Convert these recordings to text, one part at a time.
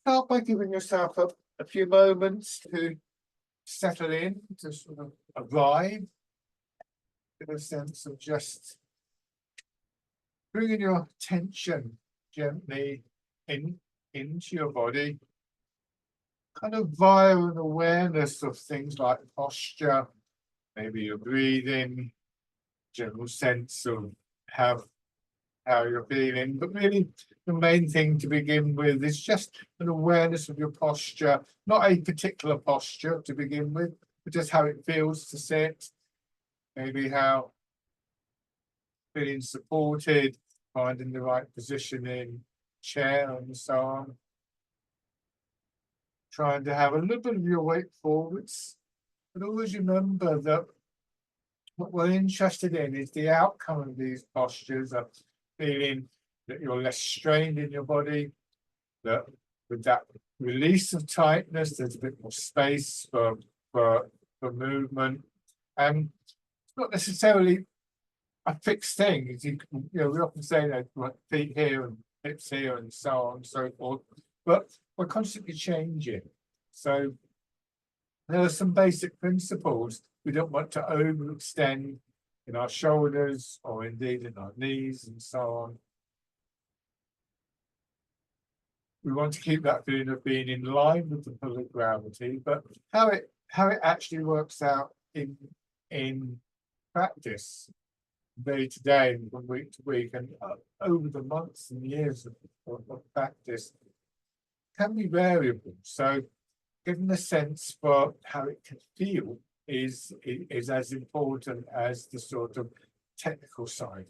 Start by giving yourself a few moments to settle in, to sort of arrive in a sense of just bringing your attention gently into your body, kind of via an awareness of things like posture, maybe your breathing, general sense of how you're feeling. But really, the main thing to begin with is just an awareness of your posture, not a particular posture to begin with, but just how it feels to sit, maybe how feeling supported, finding the right positioning, chair and so on. Trying to have a little bit of your weight forwards, but always remember that what we're interested in is the outcome of these postures, of feeling that you're less strained in your body, that with that release of tightness, there's a bit more space for movement. And it's not necessarily a fixed thing. As you know, we often say that like feet here and hips here and so on and so forth, but we're constantly changing. So there are some basic principles. We don't want to overextend in our shoulders or indeed in our knees and so on. We want to keep that feeling of being in line with the pull of gravity, but how it actually works out in practice, day to day and from week to week, and over the months and years of practice, can be variable. So, giving a sense for how it can feel is as important as the sort of technical side.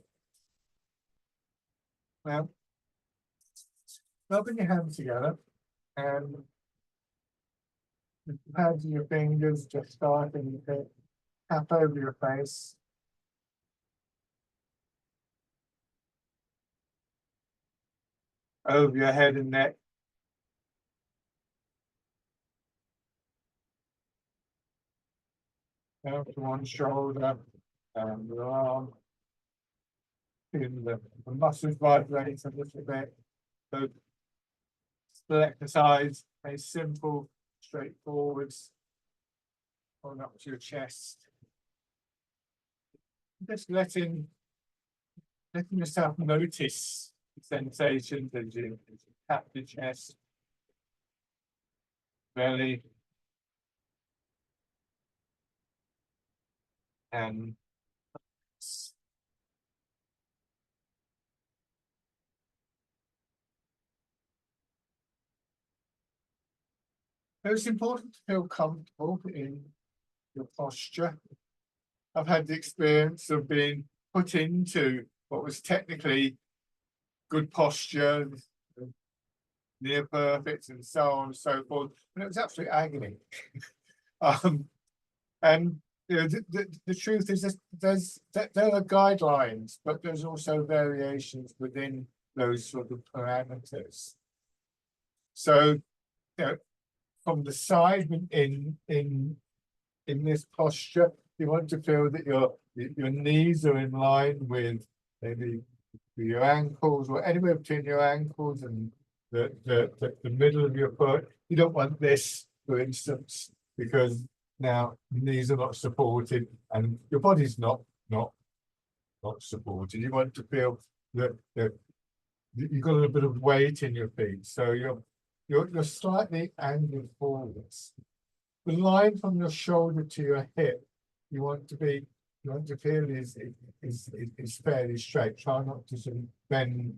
Now, rubbing your hands together and the pads of your fingers just starting to tap over your face. Over your head and neck. Down to one shoulder and your arm. Feeling the muscles vibrate a little bit. So still exercise, very simple, straightforward. On up to your chest. Just letting yourself notice the sensations as you tap the chest, belly, and it's important to feel comfortable in your posture. I've had the experience of being put into what was technically good posture, near perfect, and so on and so forth, and it was absolute agony. And you know, the truth is there are guidelines, but there's also variations within those sort of parameters. So, you know, from the side in this posture, you want to feel that your knees are in line with maybe your ankles, or anywhere between your ankles and the middle of your foot. You don't want this, for instance, because now knees are not supported and your body's not supported. You want to feel that you've got a little bit of weight in your feet, so you're slightly angled forwards. The line from your shoulder to your hip, you want to feel is fairly straight. Try not to sort of bend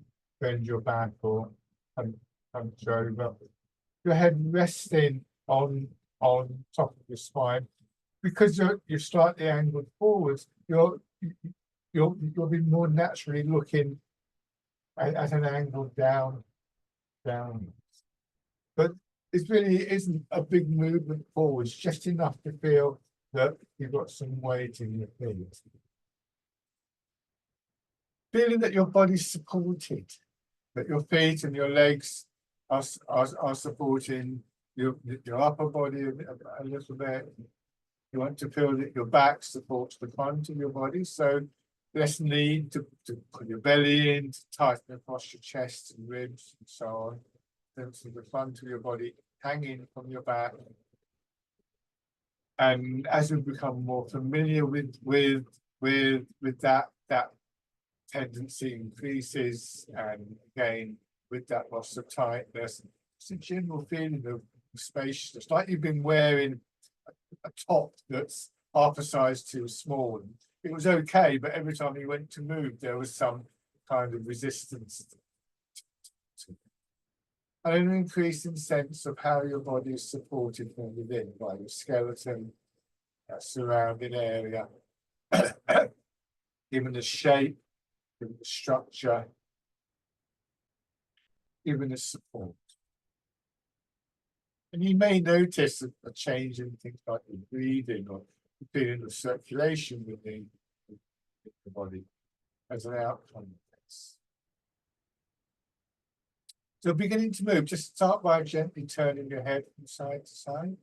your back or hunch over. Your head resting on top of your spine, because you're slightly angled forwards. You'll be more naturally looking at an angle down. But it really isn't a big movement forwards, just enough to feel that you've got some weight in your feet. Feeling that your body's supported, that your feet and your legs are supporting your upper body a little bit. You want to feel that your back supports the front of your body, so less need to put your belly in, to tighten across your chest and ribs and so on. instance, of the front of your body hanging from your back. And as we become more familiar with that tendency increases, and again, with that loss of tightness, it's a general feeling of spaciousness, like you've been wearing a top that's half a size too small. It was okay, but every time you went to move, there was some kind of resistance. And an increasing sense of how your body is supported from within by your skeleton, that surrounding area, given the shape, given the structure, given the support. And you may notice a change in things like your breathing or the feeling of circulation within the body as an outcome of this. So beginning to move, just start by gently turning your head from side to side.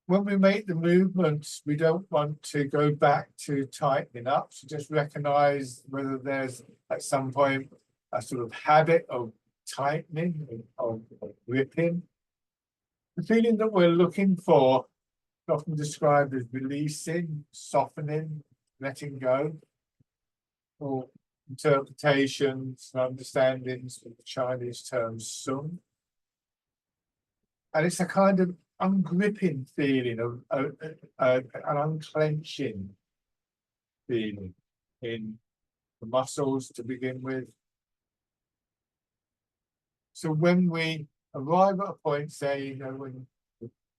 When we make the movements, we don't want to go back to tightening up. So just recognize whether there's at some point a sort of habit of tightening, of gripping. The feeling that we're looking for is often described as releasing, softening, letting go, or interpretations and understandings of the Chinese term sun. And it's a kind of ungripping feeling of an unclenching feeling in the muscles to begin with. So when we arrive at a point, say, when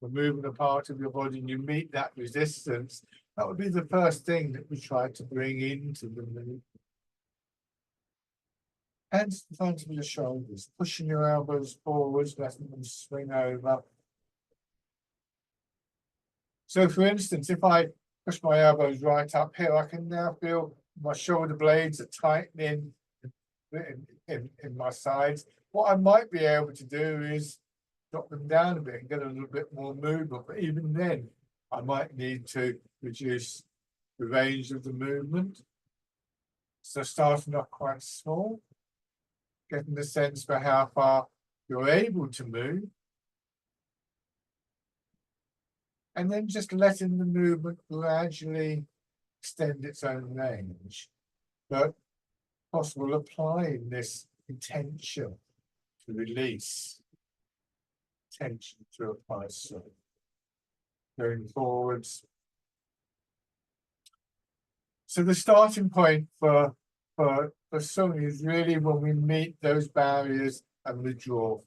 we're moving a part of your body and you meet that resistance, that would be the first thing that we try to bring into the movement. Hands in front of your shoulders, pushing your elbows forwards, letting them swing over. So for instance, if I push my elbows right up here, I can now feel my shoulder blades are tightening in my sides. What I might be able to do is drop them down a bit and get a little bit more movement. But even then, I might need to reduce the range of the movement. So starting off quite small, getting the sense for how far you're able to move. And then just letting the movement gradually extend its own range. But possible applying this intention to release, tension to apply so. Going forwards. So the starting point for Sung is really when we meet those barriers and withdraw.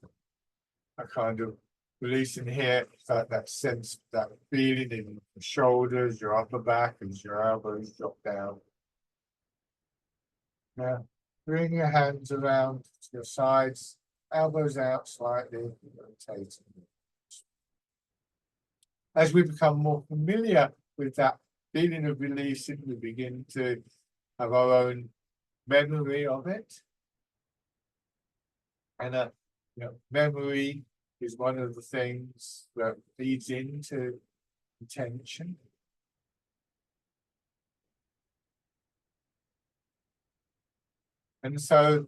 A kind of releasing here, that sense, that feeling in the shoulders, your upper back as your elbows drop down. Now, bring your hands around to your sides, elbows out slightly, rotating. As we become more familiar with that feeling of releasing, we begin to have our own memory of it. And memory is one of the things that feeds into intention. And so,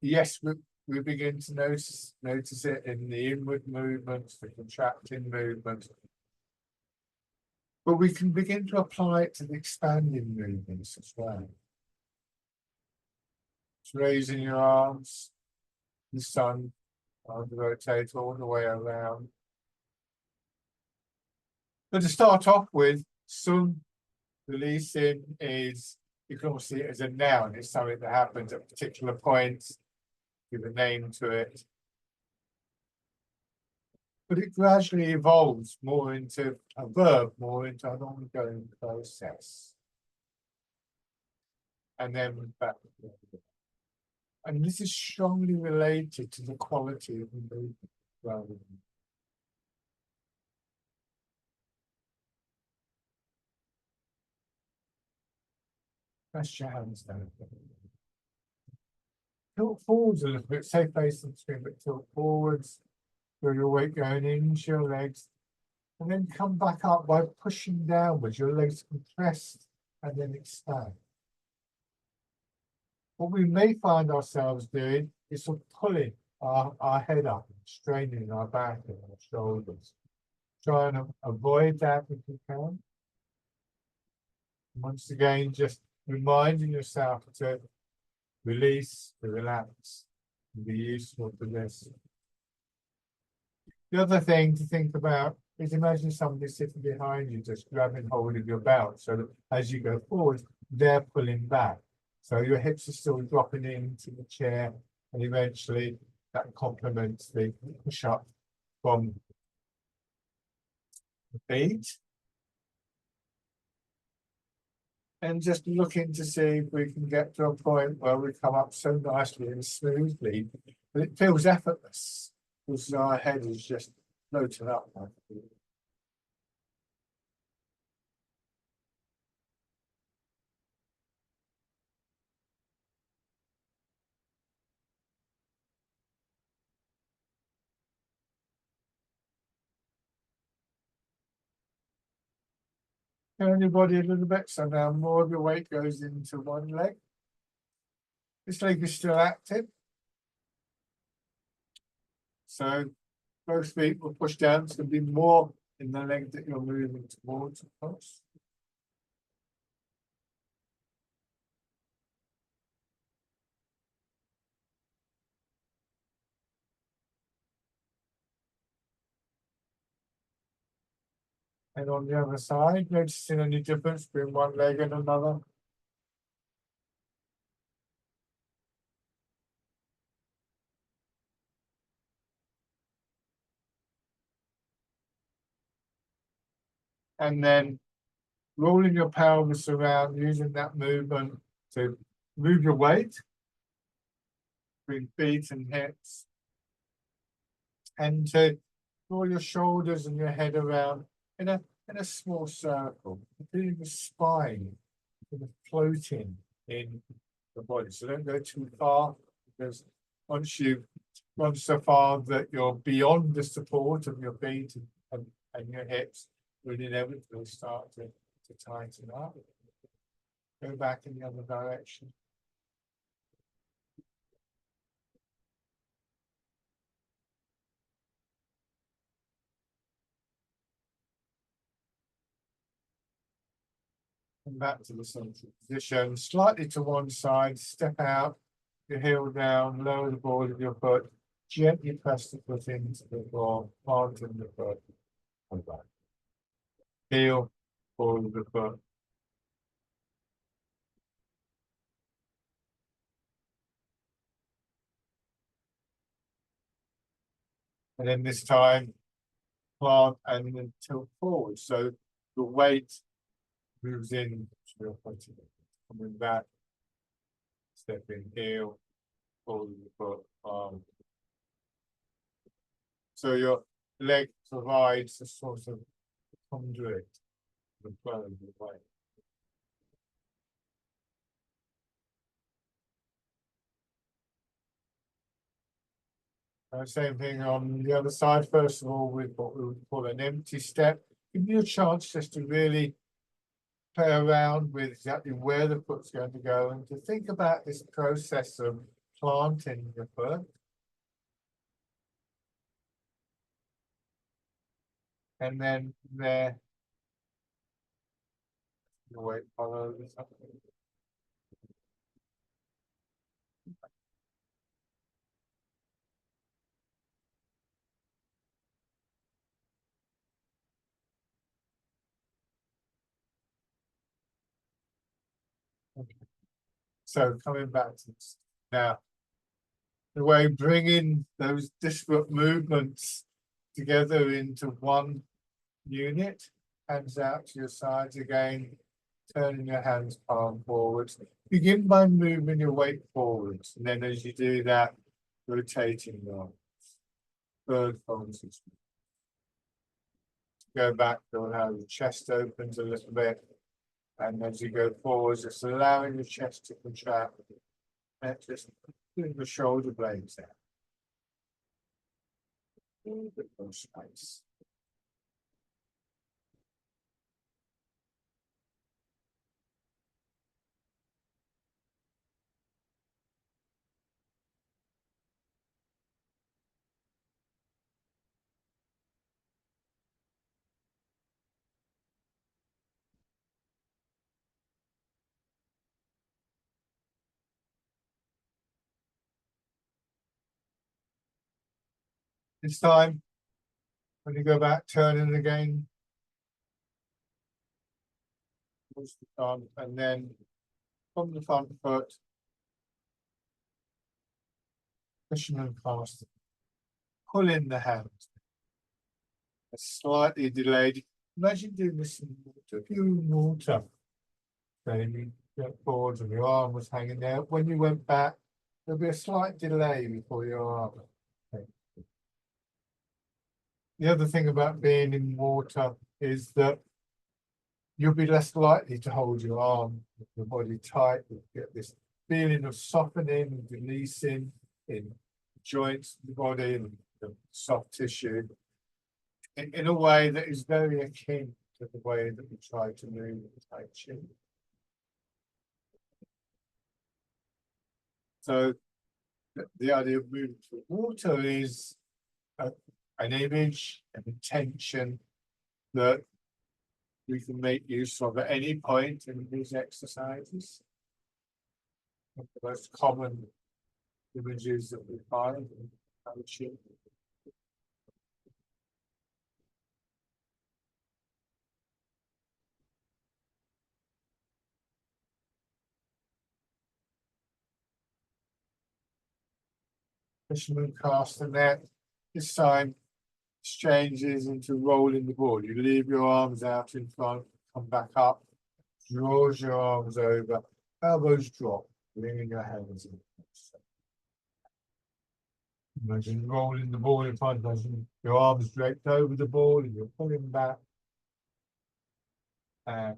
yes, we begin to notice it in the inward movements, the contracting movement. But we can begin to apply it to the expanding movements as well. Just raising your arms, the sun, rotate all the way around. But to start off with, sun releasing is, you can also see it as a noun. It's something that happens at particular points, give a name to it. But it gradually evolves more into a verb, more into an ongoing process. And then back. And this is strongly related to the quality of the movement rather than. Press your hands down. Tilt forwards a little bit, stay facing the screen, but tilt forwards. Feel your weight going into your legs. And then come back up by pushing downwards. Your legs compressed and then expand. what we may find ourselves doing is sort of pulling our head up, straining our back and our shoulders. Trying to avoid that if you can. Once again, just reminding yourself to release, to relax, and be useful to this. The other thing to think about is imagine somebody sitting behind you, just grabbing hold of your belt, so that as you go forward, they're pulling back. So your hips are still dropping into the chair, and eventually that complements the push up from the feet. And just looking to see if we can get to a point where we come up so nicely and smoothly, but it feels effortless because our head is just floating up. Turn your body a little bit, so now more of your weight goes into one leg. This leg is still active. So both feet will push down. It's going to be more in the leg that you're moving towards, of course. And on the other side, noticing any difference between one leg and another. And then rolling your pelvis around, using that movement to move your weight between feet and hips, and to roll your shoulders and your head around in a small circle, feeling the spine kind of floating in the body. So don't go too far, because once you've gone so far that you're beyond the support of your feet and your hips, will inevitably start to tighten up. Go back in the other direction. Come back to the central position, slightly to one side, step out, your heel down, lower the ball of your foot, gently press the foot into the floor, planting the foot, come back. Heel, ball of the foot. And then this time, plant and then tilt forward. So the weight moves in, coming back, stepping heel, ball of the foot, arm. So your leg provides a sort of conduit for the flow of the weight. Same thing on the other side. First of all, with what we would call an empty step. Give you a chance just to really play around with exactly where the foot's going to go and to think about this process of planting the foot. And then there, the weight follows. So coming back to this now, the way bringing those disparate movements together into one unit, hands out to your sides again, turning your hands palm forwards. Begin by moving your weight forwards, and then as you do that, rotating your third pulses. Go back to allow the chest opens a little bit. And as you go forwards, just allowing the chest to contract. And just putting the shoulder blades out. A little bit more space. This time, when you go back, turn it again. Push the thumb, and then from the front foot, pushing and fast. Pull in the hands. Slightly delayed. Imagine doing this in water. If you're in water, then you get forward and your arm was hanging there. When you went back, there'll be a slight delay before your arm. Okay. The other thing about being in water is that you'll be less likely to hold your arm with your body tight. You'll get this feeling of softening and releasing in joints of the body and the soft tissue in a way that is very akin to the way that we try to move Tai Chi. So the idea of moving through water is an image, an intention that we can make use of at any point in these exercises. The most common images that we find in Tai Chi. Fisherman cast the net. This time changes into rolling the ball. You leave your arms out in front, come back up, draws your arms over, elbows drop, bringing your hands in. Imagine rolling the ball in front of you, your arms draped over the ball and you're pulling back. And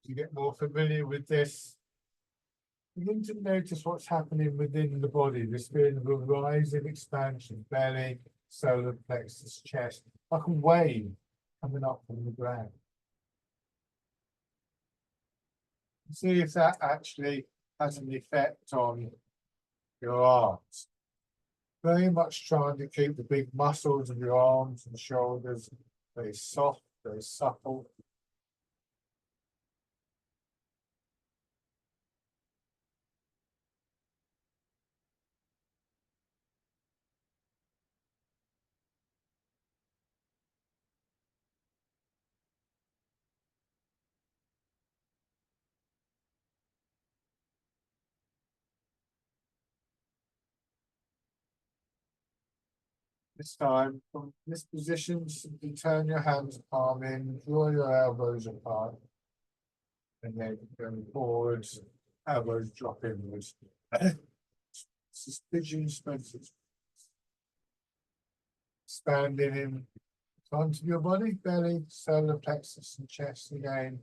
you get more familiar with this, begin to notice what's happening within the body, this feeling of a rising expansion, belly, solar plexus, chest, like a wave coming up from the ground. See if that actually has an effect on your arms. Very much trying to keep the big muscles of your arms and shoulders very soft, very supple. This time, from this position, simply turn your hands palm in, draw your elbows apart, and then going forwards, elbows drop inwards. This is pigeon spences. Expanding in front of your body, belly, solar plexus, and chest again.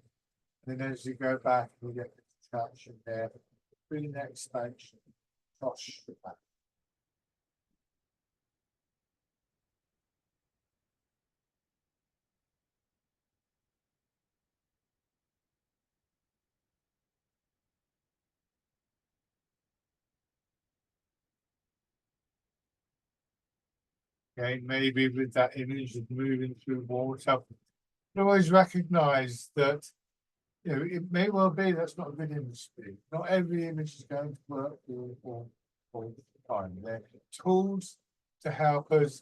And then as you go back, you get the contraction there. Bring that expansion, tosh back. Okay, maybe with that image of moving through water, you always recognize that it may well be that's not a good image for you. Not every image is going to work all the time. They're tools to help us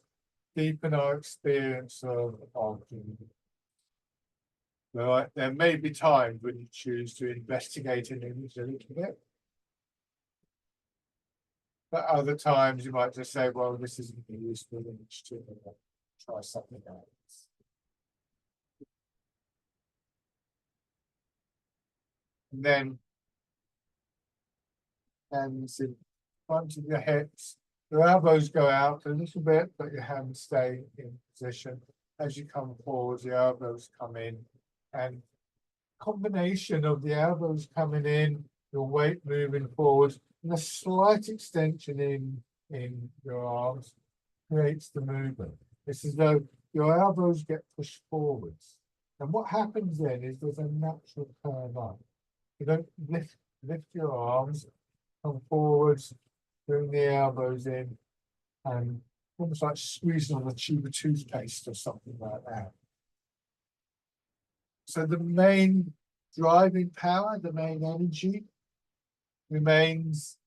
deepen our experience of there may be times when you choose to investigate an image a little bit. But other times you might just say, well, this isn't a useful image to try something else. And then hands in front of your hips, your elbows go out a little bit, but your hands stay in position. As you come forward, the elbows come in, and combination of the elbows coming in, your weight moving forward, and a slight extension in your arms creates the movement. It's as though your elbows get pushed forwards. And what happens then is there's a natural curve up. You don't lift your arms, come forwards, bring the elbows in, and almost like squeezing on a tube of toothpaste or something like that. So the main driving power, the main energy remains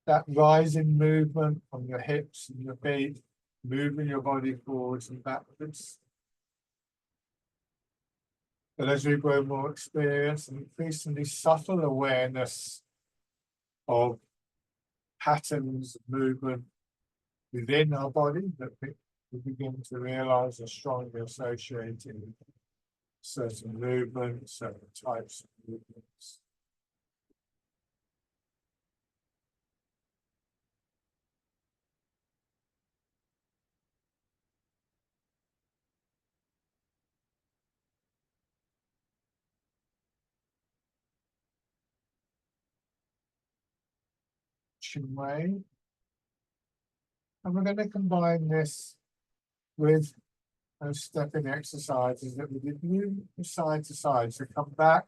that rising movement from your hips and your feet, moving your body forwards and backwards. But as we grow more experience and increasingly subtle awareness of patterns of movement within our body, that we begin to realize are strongly associated with certain movements, certain types of movements. Way. And we're going to combine this with those stepping exercises that we did, move from side to side. So come back,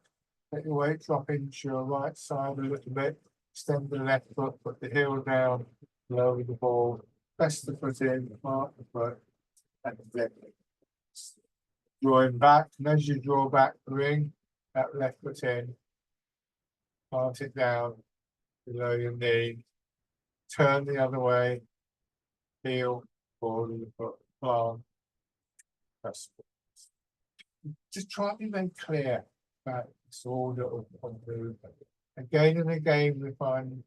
let your weight drop into your right side a little bit, extend the left foot, put the heel down, lower the ball, press the foot in, mark the foot, and then drawing back. And as you draw back, bring that left foot in, plant it down below your knee, turn the other way, heel, ball of the foot, plant. Just try to be very clear about this order of movement. Again and again, we find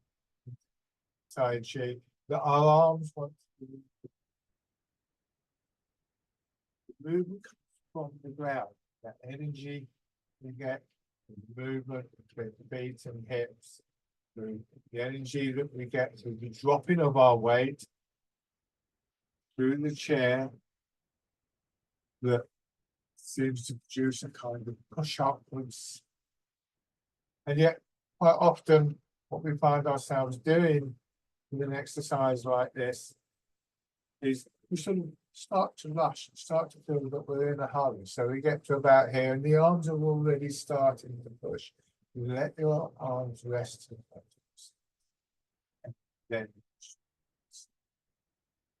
Tai Chi that our arms want to move from the ground. That energy we get from movement between the feet and hips, the energy that we get through the dropping of our weight through the chair, that seems to produce a kind of push upwards. And yet, quite often, what we find ourselves doing with an exercise like this is we sort of start to rush, start to feel that we're in a hurry. So we get to about here, and the arms are already starting to push. You let your arms rest to the buttocks. And then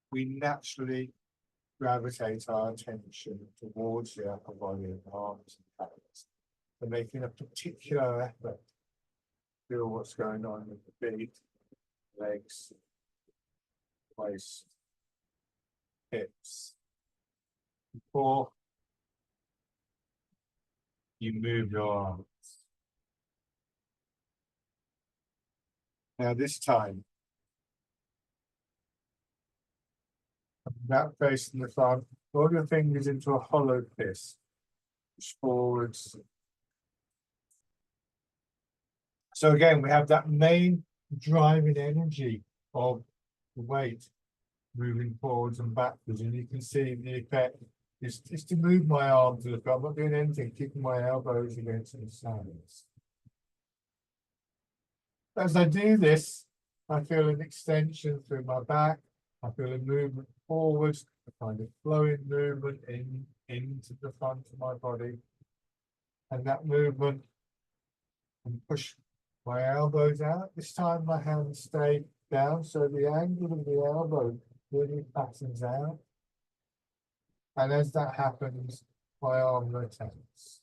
we naturally gravitate our attention towards the upper body of the arms and hands. We're making a particular effort to feel what's going on with the feet, legs, waist, hips. Before you move your arms. Now this time, that facing the front, roll your fingers into a hollow fist, push forwards. So again, we have that main driving energy of the weight moving forwards and backwards, and you can see the effect is to move my arms to the front. I'm not doing anything, keeping my elbows against the sides. As I do this, I feel an extension through my back. I feel a movement forwards, a kind of flowing movement into the front of my body. And that movement, and push my elbows out. This time my hands stay down, so the angle of the elbow really flattens out. And as that happens, my arm rotates.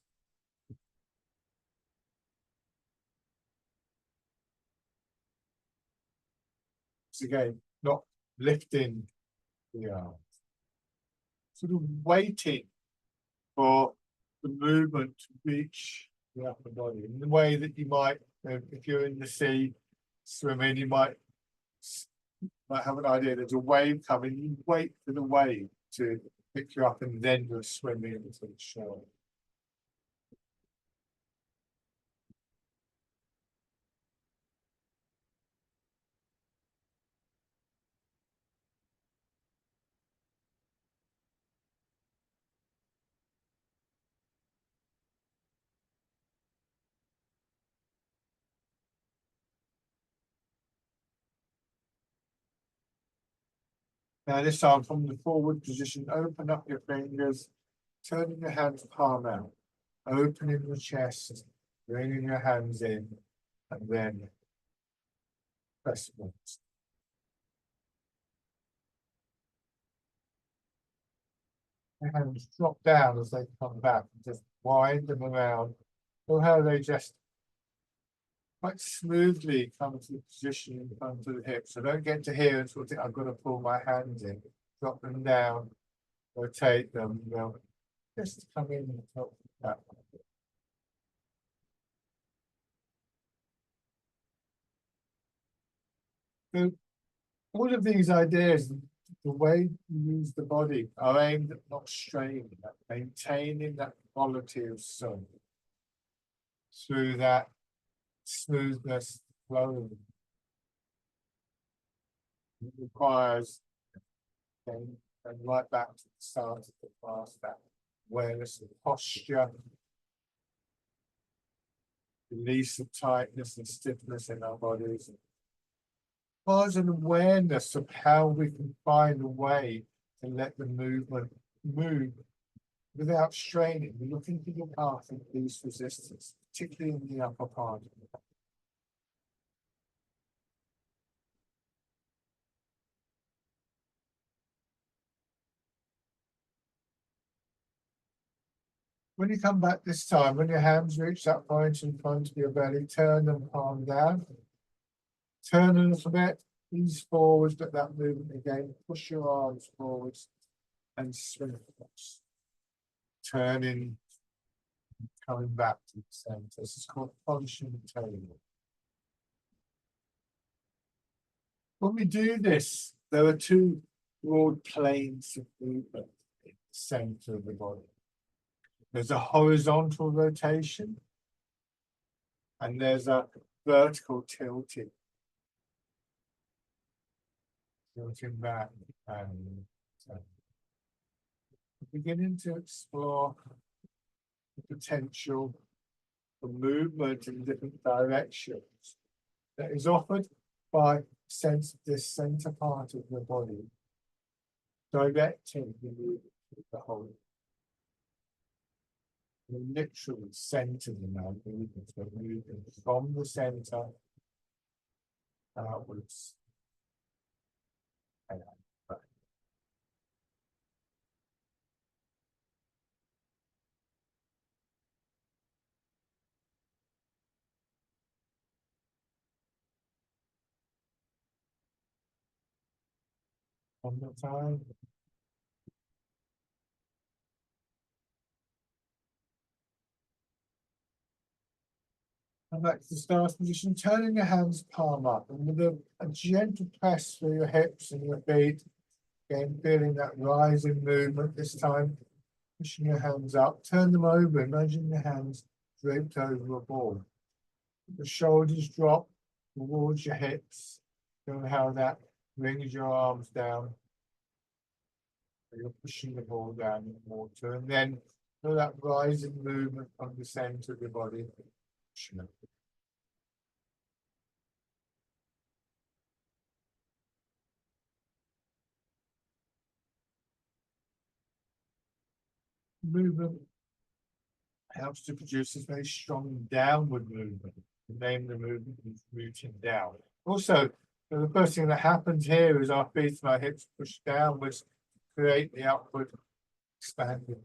So again, not lifting the arms, sort of waiting for the movement to reach the upper body in the way that you might, if you're in the sea swimming, you might have an idea there's a wave coming, you wait for the wave to pick you up and then you're swimming into the shore. Now this time from the forward position, open up your fingers, turning your hands palm out, opening the chest, bringing your hands in, and then press once. Your hands drop down as they come back, and just wind them around. Or how they just quite smoothly come to the position in front of the hips. So don't get to here and sort of think I've got to pull my hands in, drop them down, rotate them, you know, just come in and help that. So all of these ideas, the way you use the body are aimed at not straining, at maintaining that quality of sun through that smoothness flowing. It requires, again, and right back to the start of the class, that awareness of posture, release of tightness and stiffness in our bodies. Requires an awareness of how we can find a way to let the movement move without straining. We're looking for the path of least resistance, particularly in the upper part. When you come back this time, when your hands reach that point in front of your belly, turn them palm down. Turn a little bit, ease forwards, but that movement again, push your arms forwards and swing across. Turning, coming back to the center. This is called polishing the table. When we do this, there are two broad planes of movement in the center of the body. There's a horizontal rotation and there's a vertical tilting. Tilting back and beginning to explore the potential for movement in different directions that is offered by sense this center part of the body, directing the movement of the whole. We're literally centered in our movements. We're moving from the center outwards. And back. One more time. Come back to the start position, turning your hands palm up and with a gentle press through your hips and your feet. Again, feeling that rising movement this time. Pushing your hands up, turn them over, imagine your hands draped over a ball. The shoulders drop towards your hips. Feel how that brings your arms down. You're pushing the ball down in the water, and then feel that rising movement from the center of your body. Movement helps to produce this very strong downward movement. The name of the movement is rooting down. Also, the first thing that happens here is our feet and our hips push downwards to create the upward expanding.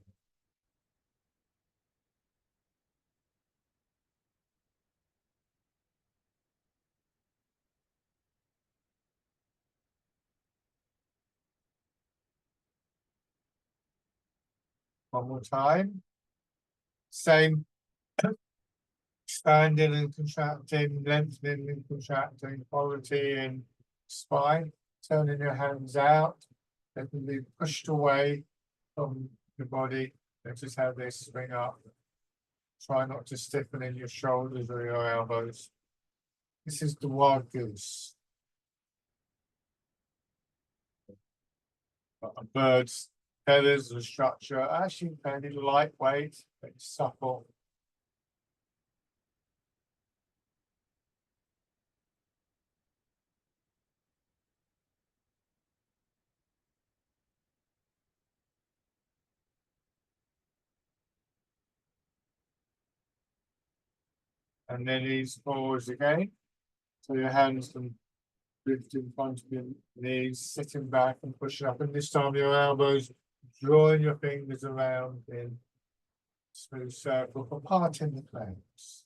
One more time. Same. Expanding and contracting, lengthening and contracting, quality in spine, turning your hands out. They can be pushed away from the body. Notice how they swing up. Try not to stiffen in your shoulders or your elbows. This is the wild goose. A bird's feathers and structure are actually fairly lightweight, very supple. And then ease forwards again. So your hands can lift in front of your knees, sitting back and pushing up. And this time your elbows, drawing your fingers around in smooth circle for parting the clouds.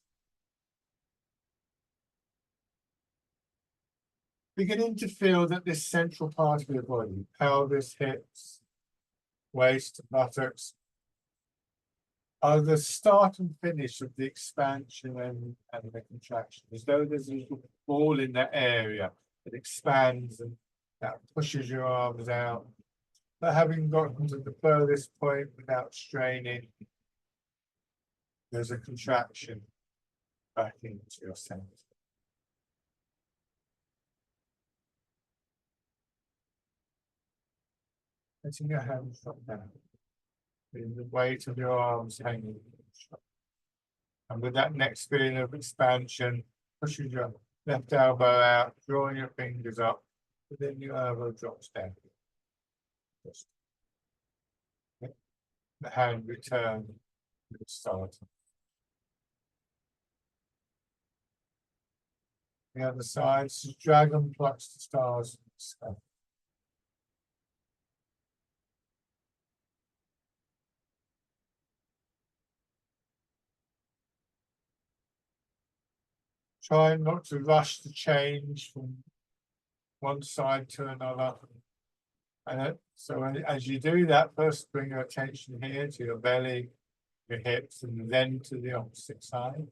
beginning to feel that this central part of your body, pelvis, hips, waist, buttocks, are the start and finish of the expansion and the contraction, as though there's a little ball in that area that expands and that pushes your arms out. But having gotten to the furthest point without straining, there's a contraction back into your center. Letting your hands drop down, with the weight of your arms hanging. And with that next feeling of expansion, pushing your left elbow out, drawing your fingers up, but then your elbow drops down. Just let the hand return to the start. The other side, so dragon plucks the stars. Try not to rush the change from one side to another. And so as you do that, first bring your attention here to your belly, your hips, and then to the opposite side.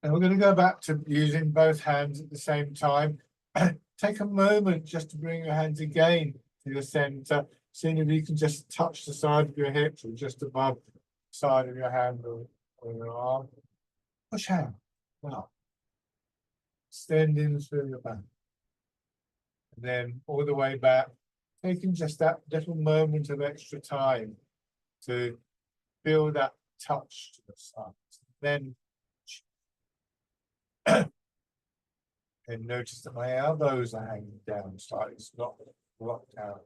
And we're going to go back to using both hands at the same time. Take a moment just to bring your hands again to the center, seeing if you can just touch the side of your hips or just above the side of your hand or your arm. Push out. Now, extending through your back. And then all the way back, taking just that little moment of extra time to feel that touch to the side. Then and notice that my elbows are hanging down slightly, it's not locked out.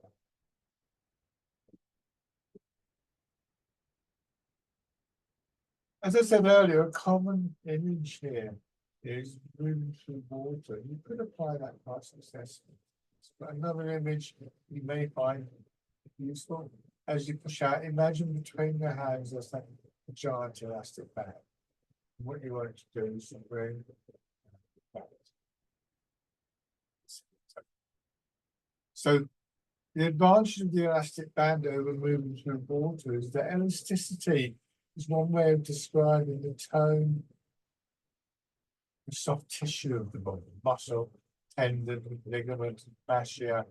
As I said earlier, a common image here is moving through water. You could apply that quite successfully. But another image you may find useful as you push out. Imagine between your hands there's like a giant elastic band. What you want to do is to bring back. So the advantage of the elastic band over moving through water is that elasticity is one way of describing the tone, the soft tissue of the body, muscle, tendon, ligament, fascia,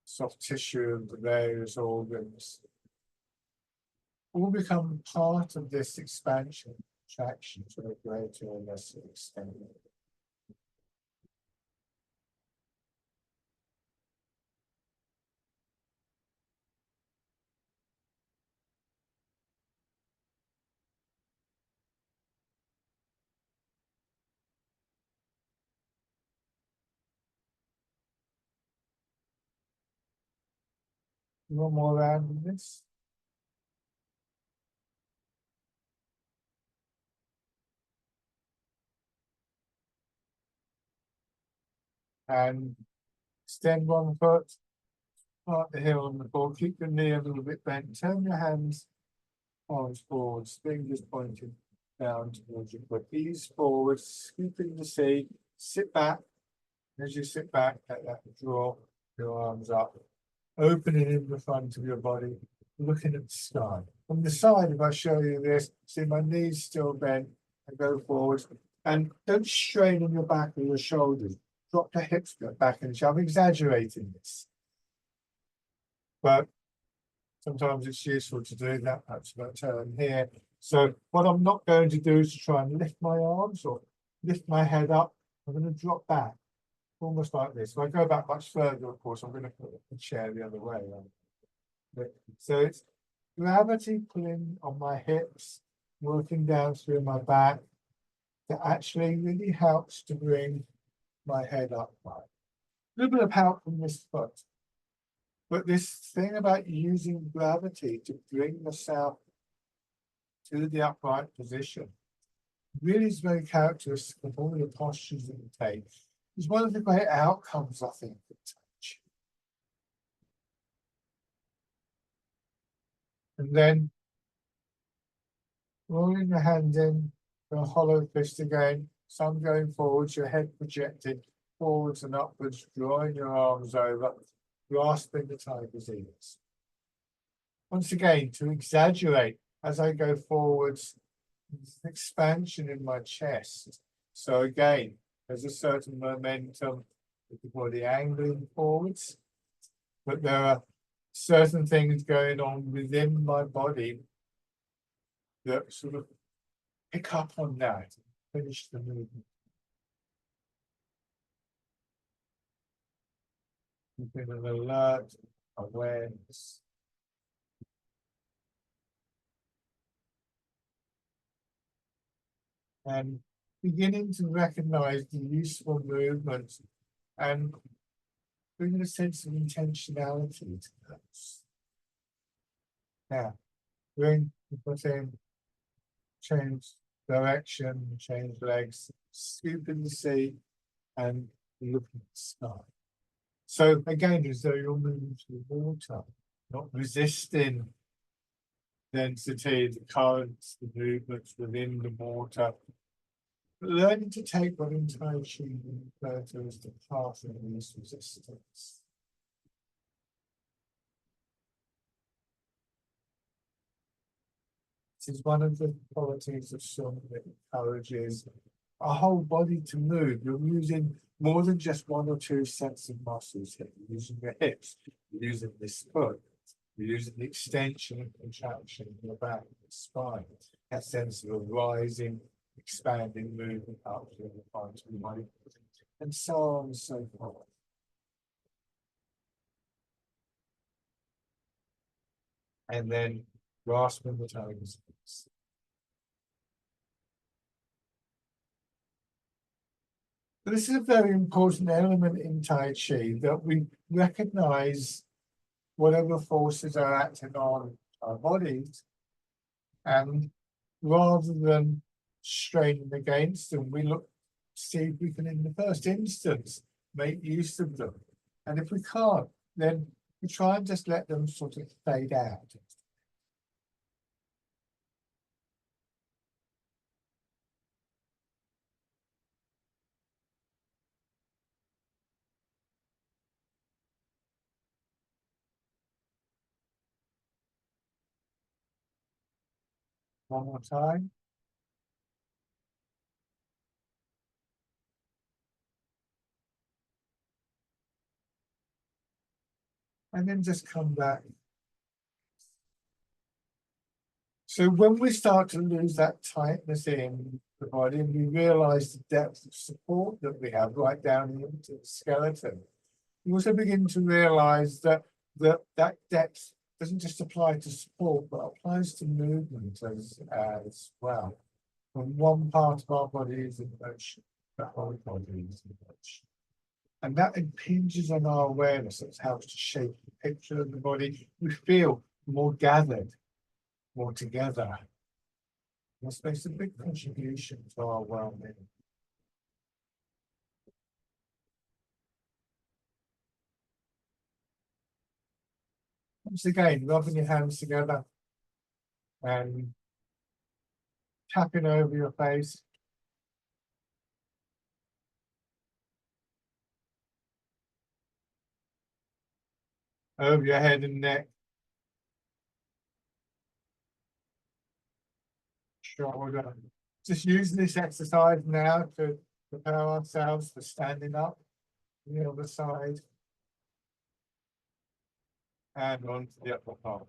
soft tissue of the various organs, all become part of this expansion, contraction to a greater or lesser extent. One more round of this. And extend one foot, part the heel on the floor, keep your knee a little bit bent, turn your hands, arms forwards, fingers pointing down towards your foot, ease forward, scooping the seat, sit back. As you sit back, let that draw your arms up, opening in the front of your body, looking at the sky. From the side, if I show you this, see my knees still bent, and go forward. And don't strain on your back or your shoulders. Drop the hips back and I'm exaggerating this. But sometimes it's useful to do that. Perhaps about turn here. So what I'm not going to do is to try and lift my arms or lift my head up. I'm going to drop back, almost like this. If I go back much further, of course, I'm going to put the chair the other way. So it's gravity pulling on my hips, working down through my back, that actually really helps to bring my head up. A little bit of help from this foot. But this thing about using gravity to bring yourself to the upright position really is very characteristic of all the postures that you take. It's one of the great outcomes, I think, of touch. And then rolling your hand in for a hollow fist again, some going forwards, your head projected forwards and upwards, drawing your arms over, grasping the tiger's ears. Once again, to exaggerate, as I go forwards, there's an expansion in my chest. So again, there's a certain momentum with the body angling forwards, but there are certain things going on within my body that sort of pick up on that, finish the movement. Keeping an alert awareness. And beginning to recognize the useful movements and bringing a sense of intentionality to those. Now, bring the foot in, change direction, change legs, scoop in the seat, and look at the sky. So again, as though you're moving through water, not resisting density, the currents, the movements within the water. But learning to take what in Tai Chi we refer to as the path of least resistance. This is one of the qualities of Sun that encourages our whole body to move. You're using more than just one or two sets of muscles here. You're using your hips, you're using this foot, you're using the extension and contraction in your back, the spine, that sense of a rising, expanding movement up to the front of the body, and so on and so forth. And then grasping the tiger's ears. This is a very important element in Tai Chi, that we recognize whatever forces are acting on our bodies, and rather than straining against them, we look to see if we can, in the first instance, make use of them. And if we can't, then we try and just let them sort of fade out. One more time. And then just come back. So when we start to lose that tightness in the body, and we realize the depth of support that we have right down into the skeleton, you also begin to realize that that depth doesn't just apply to support, but applies to movement as well. When one part of our body is in motion, the whole body is in motion. And that impinges on our awareness. It helps to shape the picture of the body. We feel more gathered, more together. This makes a big contribution to our well-being. Once again, rubbing your hands together and tapping over your face. Over your head and neck. Shoulder. Just using this exercise now to prepare ourselves for standing up on the other side. And onto the upper part.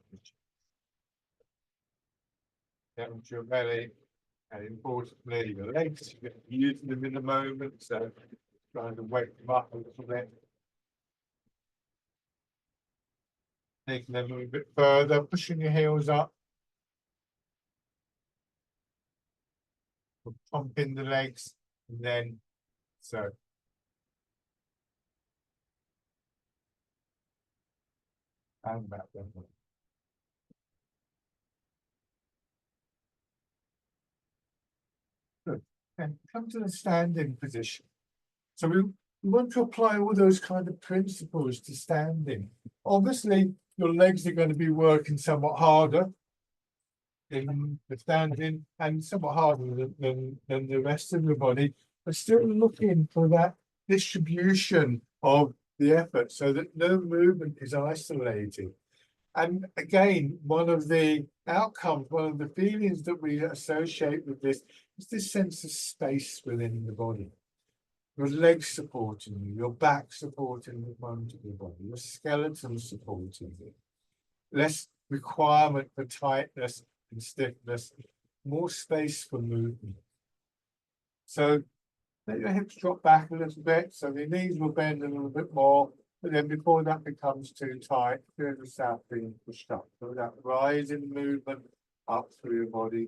Down to your belly. And importantly, your legs. You get using them in a moment, so trying to wake them up a little bit. Taking them a little bit further, pushing your heels up. Pumping the legs, and then so. And back then. Good. And come to the standing position. So we want to apply all those kind of principles to standing. Obviously, your legs are going to be working somewhat harder in the standing and somewhat harder than the rest of the body, but still looking for that distribution of the effort so that no movement is isolated. And again, one of the outcomes, one of the feelings that we associate with this is this sense of space within the body. Your legs supporting you, your back supporting the front of your body, your skeleton supporting you. Less requirement for tightness and stiffness, more space for movement. So let your hips drop back a little bit, so the knees will bend a little bit more, but then before that becomes too tight, feel yourself being pushed up. So that rise in movement up through your body.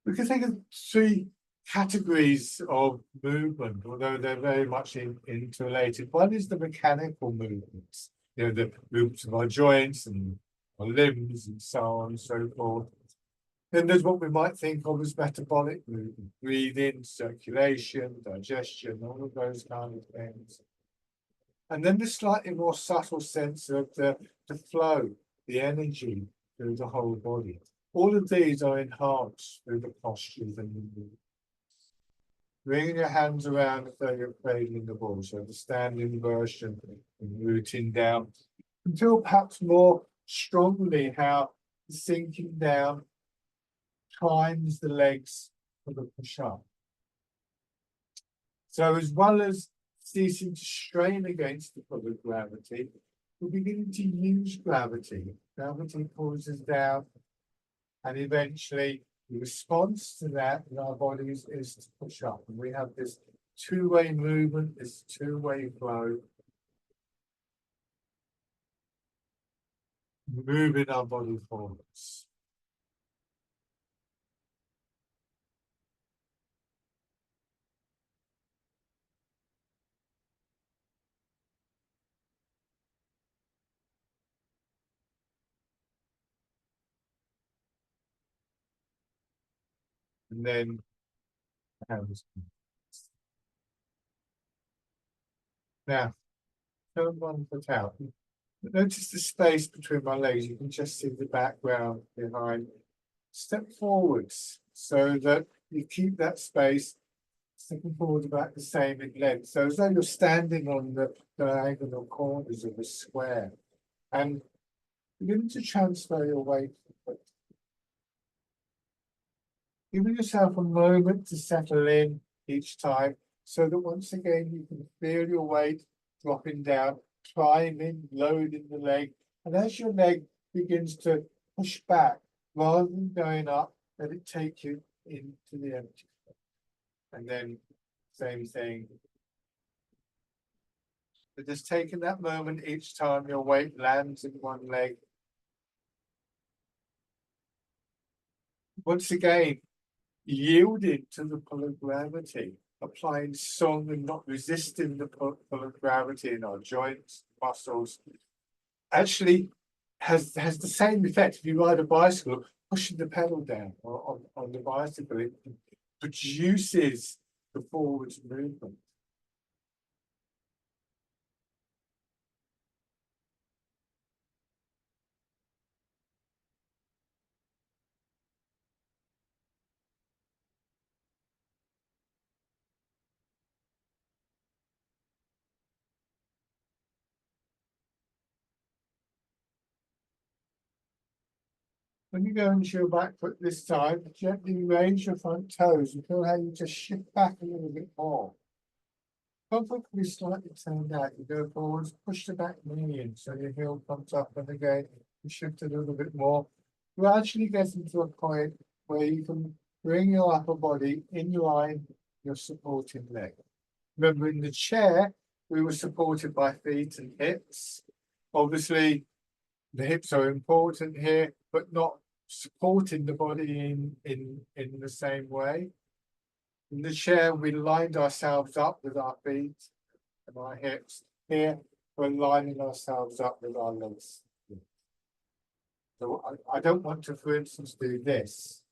We can think of three categories of movement, although they're very much interrelated. One is the mechanical movements, the movements of our joints and our limbs and so on and so forth. Then there's what we might think of as metabolic movement, breathing, circulation, digestion, all of those kind of things. And then the slightly more subtle sense of the flow, the energy through the whole body. All of these are enhanced through the postures and the movements. Bringing your hands around as though you're cradling the ball, so the standing version and rooting down. You can feel perhaps more strongly how sinking down primes the legs for the push-up. So as well as ceasing to strain against the pull of gravity, we're beginning to use gravity. Gravity pulls us down, and eventually the response to that in our bodies is to push up. And we have this two-way movement, this two-way flow, moving our body forwards. And then hands. Now, turn one foot out. Notice the space between my legs. You can just see the background behind. Step forwards so that you keep that space, stepping forward about the same in length. So as though you're standing on the diagonal corners of a square. And begin to transfer your weight. Giving yourself a moment to settle in each time so that once again you can feel your weight dropping down, climbing, loading the leg. And as your leg begins to push back, rather than going up, let it take you into the empty. And then same thing. But just taking that moment each time your weight lands in one leg. Once again, yielding to the pull of gravity, applying song and not resisting the pull of gravity in our joints, muscles, actually has the same effect. If you ride a bicycle, pushing the pedal down on the bicycle, it produces the forward movement. When you go into your back foot this time, gently raise your front toes and feel how you just shift back a little bit more. Front foot can be slightly turned out. You go forwards, push the back knee in so your heel comes up, and again, you shift a little bit more. Gradually getting to a point where you can bring your upper body in line with your supporting leg. Remember, in the chair, we were supported by feet and hips. Obviously, the hips are important here, but not supporting the body in the same way. In the chair, we lined ourselves up with our feet and our hips. Here, we're lining ourselves up with our legs. So I don't want to, for instance, do this,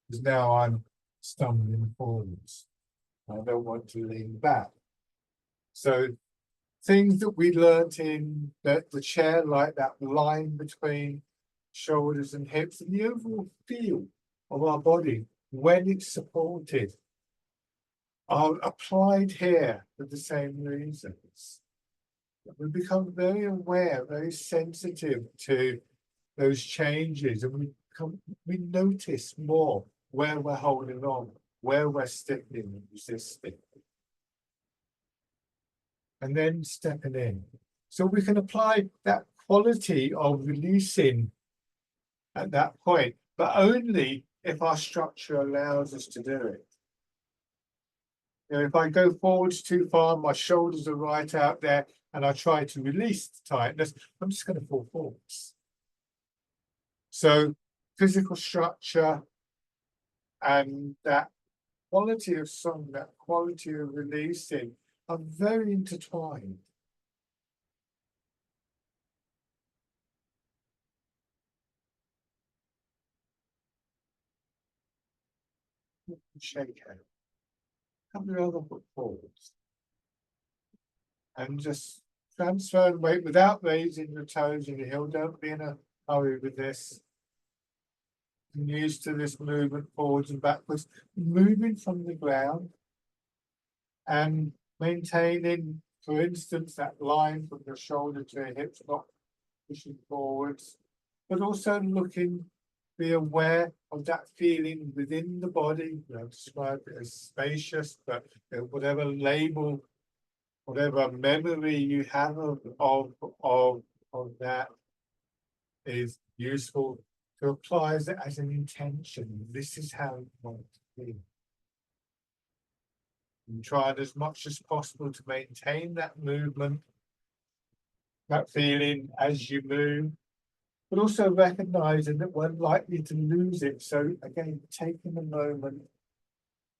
because now I'm stumbling forwards. I don't want to lean back. So things that we learnt in the chair, like that line between shoulders and hips, and the overall feel of our body when it's supported, are applied here for the same reasons. We become very aware, very sensitive to those changes, and we notice more where we're holding on, where we're sticking and resisting. And then stepping in. So we can apply that quality of releasing at that point, but only if our structure allows us to do it. You know, if I go forwards too far, my shoulders are right out there, and I try to release the tightness, I'm just going to fall forwards. So physical structure and that quality of song, that quality of releasing are very intertwined. Shake hand. Come your other foot forwards. And just transfer the weight without raising the toes in the heel. Don't be in a hurry with this. I'm used to this movement forwards and backwards, moving from the ground and maintaining, for instance, that line from the shoulder to the hips, not pushing forwards, but also looking, be aware of that feeling within the body. You know, describe it as spacious, but whatever label, whatever memory you have of that is useful to apply as an intention. This is how you want it to be. And try as much as possible to maintain that movement, that feeling as you move, but also recognizing that we're likely to lose it. So again, taking a moment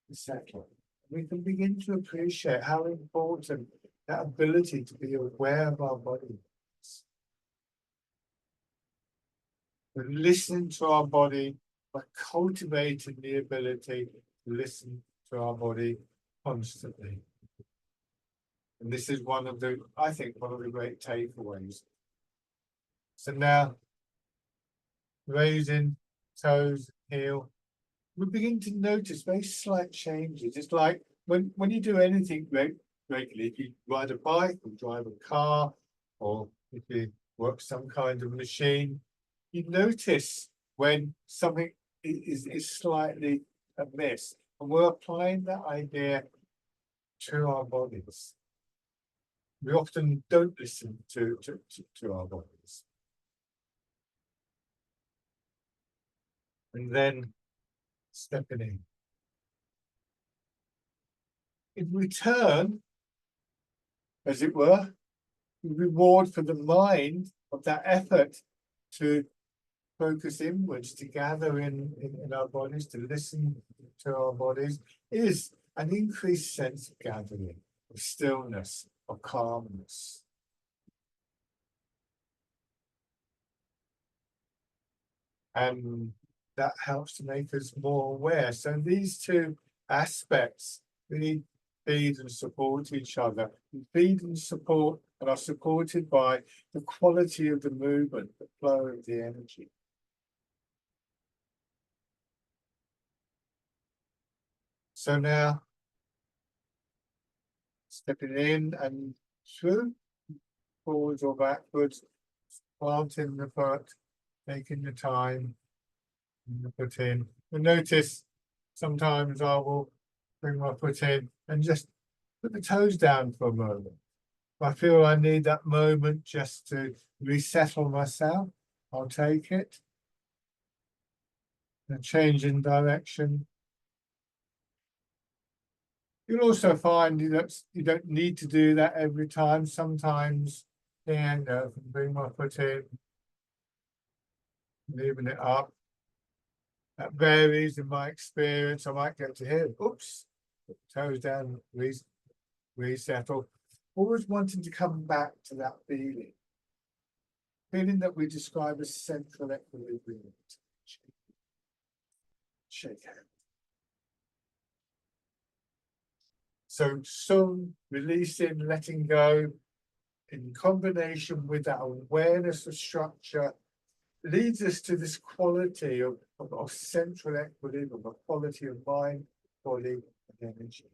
to settle. We can begin to appreciate how important that ability to be aware of our body is. We're listening to our body, by cultivating the ability to listen to our body constantly. And this is one of the, I think, one of the great takeaways. So now, raising toes, heel, we begin to notice very slight changes. It's like when you do anything regularly, if you ride a bike or drive a car, or if you work some kind of machine, you notice when something is slightly amiss. And we're applying that idea to our bodies. We often don't listen to our bodies. And then stepping in. In return, as it were, reward for the mind of that effort to focus inwards, to gather in our bodies, to listen to our bodies, is an increased sense of gathering, of stillness, of calmness. And that helps to make us more aware. So these two aspects really feed and support each other. We feed and support and are supported by the quality of the movement, the flow of the energy. So now, stepping in and through, forwards or backwards, planting the foot, taking the time, and the foot in. And notice sometimes I will bring my foot in and just put the toes down for a moment. If I feel I need that moment just to resettle myself, I'll take it. A change in direction. You'll also find that you don't need to do that every time. Sometimes, and bring my foot in, leaving it up. That varies in my experience. I might get to here. Oops, toes down, resettle. always wanting to come back to that feeling that we describe as central equilibrium. Shake hands. So some releasing, letting go, in combination with that awareness of structure, leads us to this quality of central equilibrium, a quality of mind, body, and energy.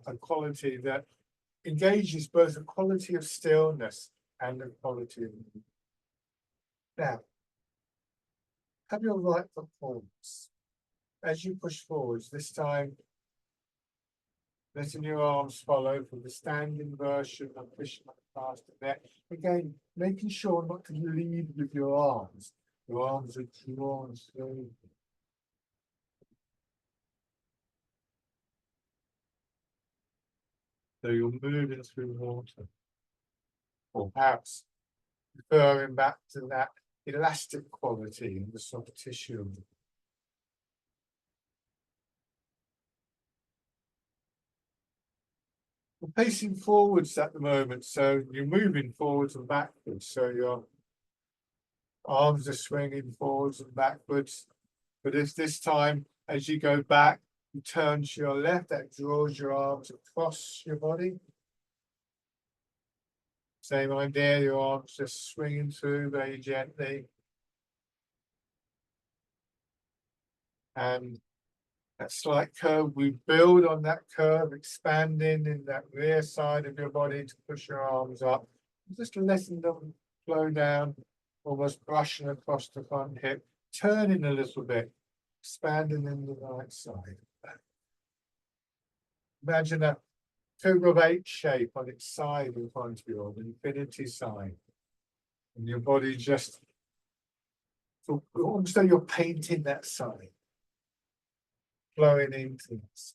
A quality that engages both a quality of stillness and a quality of movement. Now, have your right foot forwards. As you push forwards, this time, letting your arms follow from the standing version of pushing past the neck. Again, making sure not to lead with your arms. Your arms are drawn slowly. So you're moving through water. Or perhaps referring back to that elastic quality in the soft tissue. We're pacing forwards at the moment, so you're moving forwards and backwards. So your arms are swinging forwards and backwards. But if this time, as you go back, you turn to your left, that draws your arms across your body. Same idea, your arms just swinging through very gently. And that slight curve, we build on that curve, expanding in that rear side of your body to push your arms up. Just letting them flow down, almost brushing across the front hip, turning a little bit, expanding in the right side. Imagine a figure of eight shape on its side in front of you, an infinity sign. And your body just, almost though you're painting that sign, flowing into this.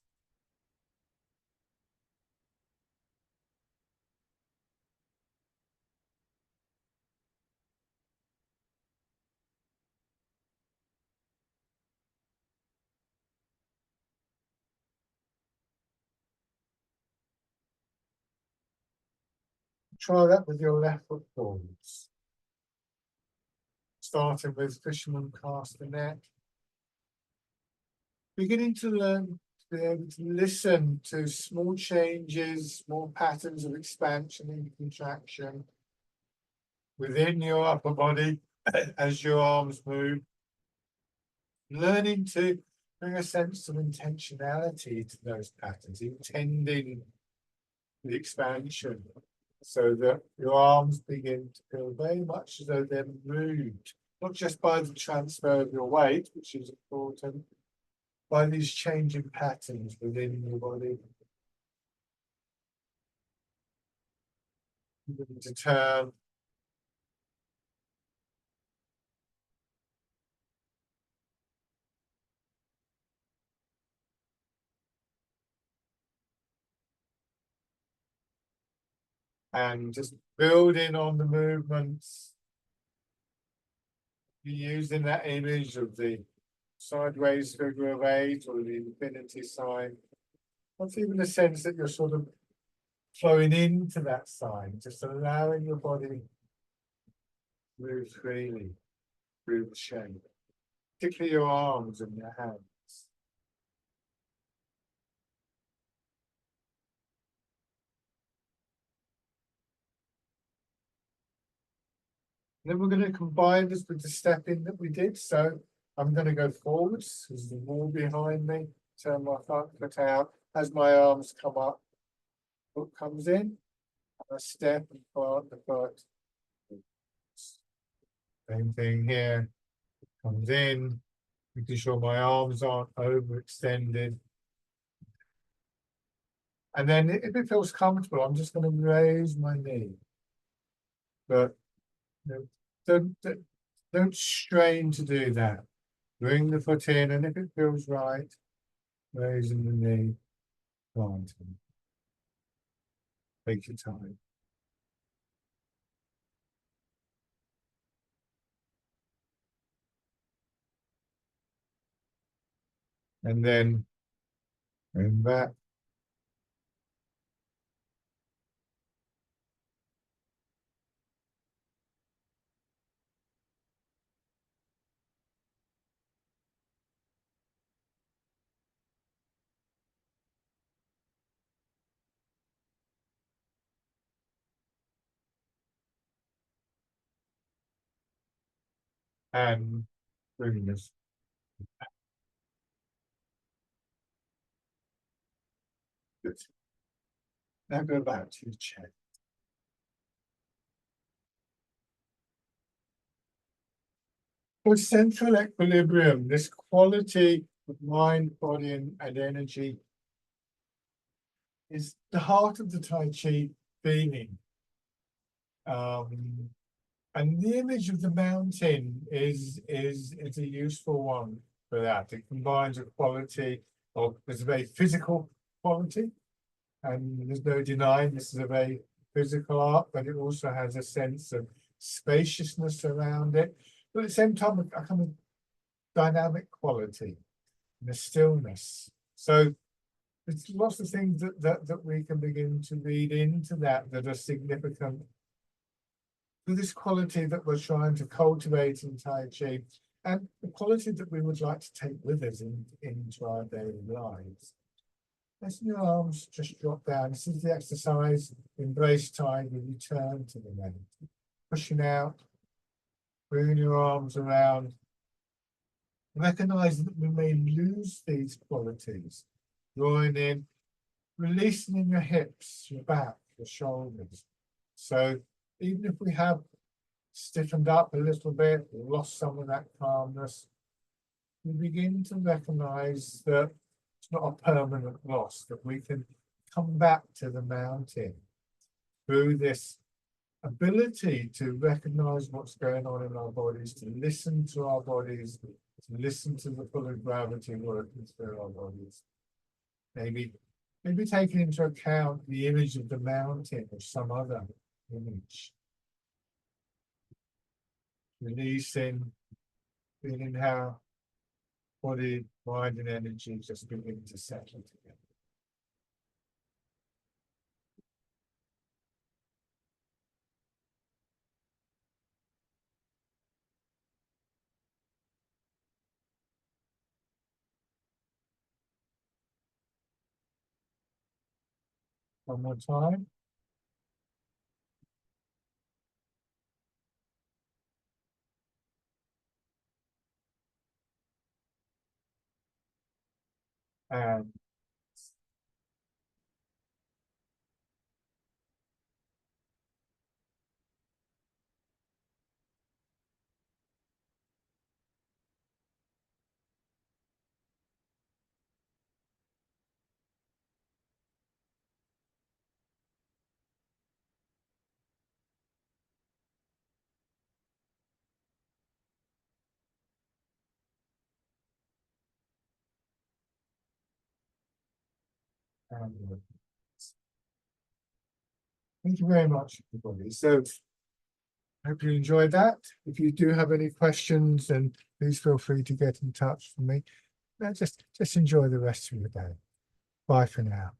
Try that with your left foot forwards. Starting with fisherman castanet. Beginning to learn to be able to listen to small changes, small patterns of expansion and contraction within your upper body as your arms move. Learning to bring a sense of intentionality to those patterns, intending the expansion so that your arms begin to feel very much as though they're moved, not just by the transfer of your weight, which is important, by these changing patterns within your body. To turn and just building on the movements, using that image of the sideways figure of eight or the infinity sign. Not even a sense that you're sort of flowing into that sign, just allowing your body to move freely through the shape, particularly your arms and your hands. Then we're going to combine this with the stepping that we did. So I'm going to go forwards. There's the wall behind me. Turn my front foot out. As my arms come up, foot comes in. I step and plant the foot. Same thing here. Comes in. Making sure my arms aren't overextended. And then if it feels comfortable, I'm just going to raise my knee. But you know, don't strain to do that. Bring the foot in, and if it feels right, raising the knee, planting. Take your time. And then going back, and bringing this. Good. Now go back to your chair. For central equilibrium, this quality of mind, body, and energy is the heart of the Tai Chi feeling. And the image of the mountain is a useful one for that. It combines a quality of, there's a very physical quality, and there's no denying this is a very physical art, but it also has a sense of spaciousness around it, but at the same time a kind of dynamic quality and a stillness. So there's lots of things that we can begin to read into that are significant for this quality that we're trying to cultivate in Tai Chi, and the quality that we would like to take with us into our daily lives. Letting your arms just drop down. This is the exercise. Embrace time, we return to the mat. Pushing out, bringing your arms around. Recognize that we may lose these qualities. Drawing in, releasing in your hips, your back, your shoulders. So even if we have stiffened up a little bit, lost some of that calmness, we begin to recognize that it's not a permanent loss, that we can come back to the mountain through this ability to recognize what's going on in our bodies, to listen to our bodies, to listen to the pull of gravity working through our bodies. Maybe taking into account the image of the mountain or some other image. Releasing, feeling how body, mind, and energy just begin to settle together. One more time. And thank you very much, everybody. So I hope you enjoyed that. If you do have any questions, then please feel free to get in touch with me. Now just enjoy the rest of your day. Bye for now.